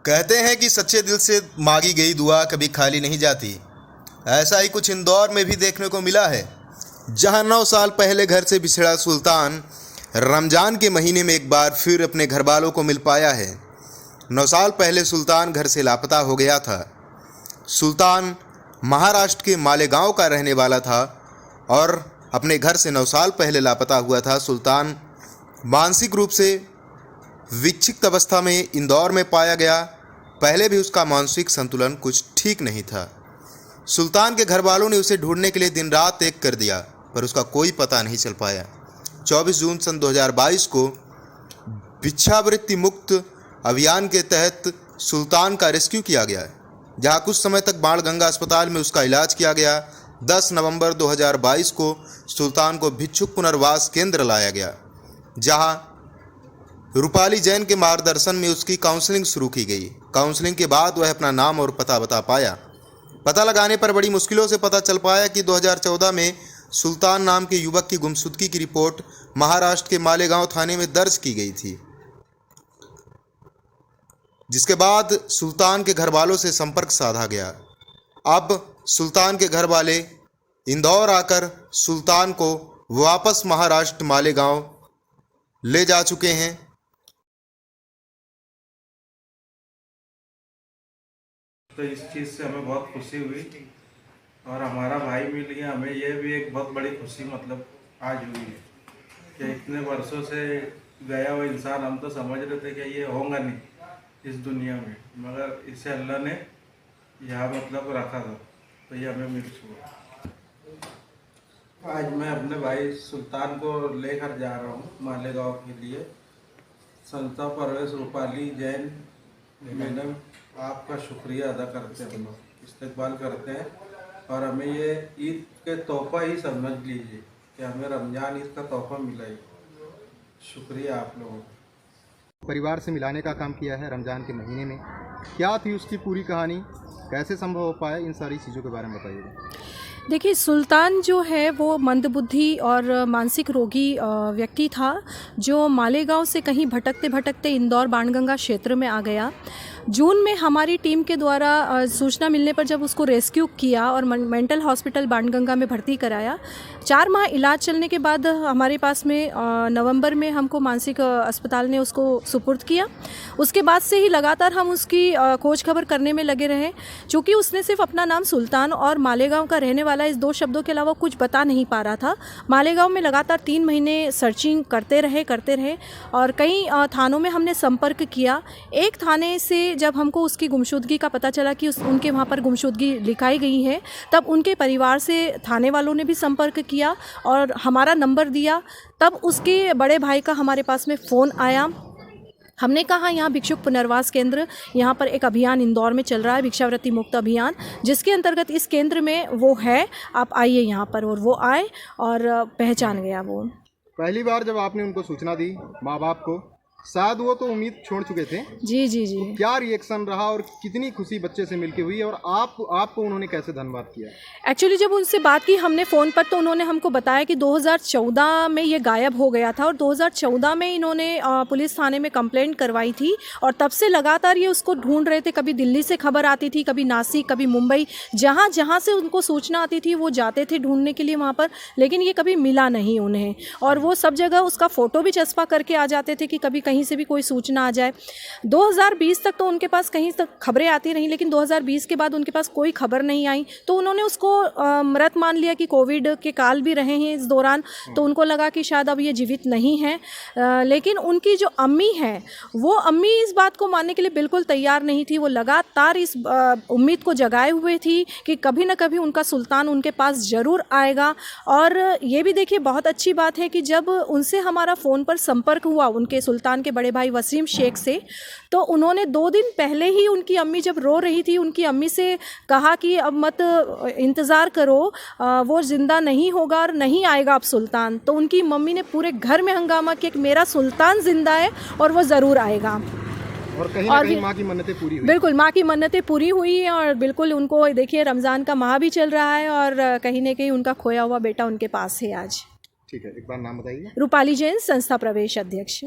कहते हैं कि सच्चे दिल से मांगी गई दुआ कभी खाली नहीं जाती। ऐसा ही कुछ इंदौर में भी देखने को मिला है, जहां 9 साल पहले घर से बिछड़ा सुल्तान रमजान के महीने में एक बार फिर अपने घर वालों को मिल पाया है। 9 साल पहले सुल्तान घर से लापता हो गया था। सुल्तान महाराष्ट्र के मालेगांव का रहने वाला था और अपने घर से 9 साल पहले लापता हुआ था। सुल्तान मानसिक रूप से विक्षिप्त अवस्था में इंदौर में पाया गया। पहले भी उसका मानसिक संतुलन कुछ ठीक नहीं था। सुल्तान के घर वालों ने उसे ढूंढने के लिए दिन रात एक कर दिया, पर उसका कोई पता नहीं चल पाया। 24 जून सन 2022 को भिक्षावृत्ति मुक्त अभियान के तहत सुल्तान का रेस्क्यू किया गया, जहां कुछ समय तक बाणगंगा अस्पताल में उसका इलाज किया गया। 10 नवंबर 2022 को सुल्तान को भिक्षुक पुनर्वास केंद्र लाया गया, जहां रूपाली जैन के मार्गदर्शन में उसकी काउंसलिंग शुरू की गई। काउंसलिंग के बाद वह अपना नाम और पता बता पाया। पता लगाने पर बड़ी मुश्किलों से पता चल पाया कि 2014 में सुल्तान नाम के युवक की गुमशुदगी की रिपोर्ट महाराष्ट्र के मालेगांव थाने में दर्ज की गई थी, जिसके बाद सुल्तान के घर वालों से संपर्क साधा गया। अब सुल्तान के घर वाले इंदौर आकर सुल्तान को वापस महाराष्ट्र मालेगांव ले जा चुके हैं। तो इस चीज़ से हमें बहुत खुशी हुई और हमारा भाई मिल गया। हमें ये भी एक बहुत बड़ी खुशी आज हुई है कि इतने वर्षों से गया हुआ इंसान, हम तो समझ रहे थे कि ये होगा नहीं इस दुनिया में, मगर इसे अल्लाह ने यहाँ रखा था, तो ये हमें मिल चुका। आज मैं अपने भाई सुल्तान को लेकर जा रहा हूँ मालेगांव के लिए। संस्था परवेश रूपाली जैन मैडम, आपका शुक्रिया अदा करते हैं, हम लोग इस्तेकबाल करते हैं और हमें ये ईद के तोहफा ही समझ लीजिए कि हमें रमज़ान ईद का तोहफा मिला ही। शुक्रिया आप लोगों को। परिवार से मिलाने का काम किया है रमज़ान के महीने में। क्या थी उसकी पूरी कहानी, कैसे संभव हो पाया, इन सारी चीज़ों के बारे में बताइएगा। देखिए, सुल्तान जो है वो मंदबुद्धि और मानसिक रोगी व्यक्ति था, जो मालेगांव से कहीं भटकते भटकते इंदौर बाणगंगा क्षेत्र में आ गया। जून में हमारी टीम के द्वारा सूचना मिलने पर जब उसको रेस्क्यू किया और मेंटल हॉस्पिटल बाणगंगा में भर्ती कराया, 4 माह इलाज चलने के बाद हमारे पास में नवंबर में हमको मानसिक अस्पताल ने उसको सुपुर्द किया। उसके बाद से ही लगातार हम उसकी खोज खबर करने में लगे रहे। चूँकि उसने सिर्फ अपना नाम सुल्तान और मालेगांव का रहने वाला, इस 2 शब्दों के अलावा कुछ बता नहीं पा रहा था। मालेगांव में लगातार 3 महीने सर्चिंग करते रहे और कई थानों में हमने संपर्क किया। एक थाने से जब हमको उसकी गुमशुदगी का पता चला कि उनके वहाँ पर गुमशुदगी लिखाई गई है, तब उनके परिवार से थाने वालों ने भी संपर्क किया और हमारा नंबर दिया। तब उसके बड़े भाई का हमारे पास में फ़ोन आया। हमने कहा यहाँ भिक्षुक पुनर्वास केंद्र, यहाँ पर एक अभियान इंदौर में चल रहा है, भिक्षावृत्ति मुक्त अभियान, जिसके अंतर्गत इस केंद्र में वो है, आप आइए यहाँ पर। और वो आए और पहचान गया वो। पहली बार जब आपने उनको सूचना दी माँ बाप को, शायद वो तो उम्मीद छोड़ चुके थे। जी जी जी। तो क्या रिएक्शन रहा और कितनी खुशी बच्चे से मिलके हुई, और आपको उन्होंने कैसे धन्यवाद किया? एक्चुअली जब उनसे बात की हमने फ़ोन पर, तो उन्होंने हमको बताया कि 2014 में ये गायब हो गया था और 2014 में इन्होंने पुलिस थाने में कंप्लेंट करवाई थी और तब से लगातार ये उसको ढूंढ रहे थे। कभी दिल्ली से खबर आती थी, कभी नासिक, कभी मुंबई, जहाँ जहाँ से उनको सूचना आती थी वो जाते थे ढूंढने के लिए वहाँ पर, लेकिन ये कभी मिला नहीं उन्हें। और वो सब जगह उसका फ़ोटो भी चस्पा करके आ जाते थे कि कभी कहीं से भी कोई सूचना आ जाए। 2020 तक तो उनके पास कहीं तक खबरें आती रहीं, लेकिन 2020 के बाद उनके पास कोई खबर नहीं आई। तो उन्होंने उसको मृत मान लिया कि कोविड के काल भी रहे हैं इस दौरान, तो उनको लगा कि शायद अब ये जीवित नहीं है। लेकिन उनकी जो अम्मी है, वो अम्मी इस बात को मानने के लिए बिल्कुल तैयार नहीं थी। वो लगातार इस उम्मीद को जगाए हुए थी कि कभी ना कभी उनका सुल्तान उनके पास ज़रूर आएगा। और ये भी देखिए, बहुत अच्छी बात है कि जब उनसे हमारा फ़ोन पर संपर्क हुआ उनके सुल्तान के बड़े भाई वसीम शेख से, तो उन्होंने 2 दिन पहले ही उनकी अम्मी जब रो रही थी, उनकी अम्मी से कहा कि अब मत इंतज़ार करो, वो ज़िंदा नहीं होगा और नहीं आएगा अब सुल्तान। तो उनकी मम्मी ने पूरे घर में हंगामा किया कि मेरा सुल्तान ज़िंदा है और वो ज़रूर आएगा। और कहीं ना कहीं माँ की मन्नतें पूरी हुई। बिल्कुल, माँ की मन्नतें पूरी हुई हैं और बिल्कुल उनको देखिए, रमज़ान का माह भी चल रहा है और कहीं ना कहीं उनका खोया हुआ बेटा उनके पास है आज। ठीक है, एक बार नाम बताइए। रूपाली जैन, संस्था प्रवेश अध्यक्ष।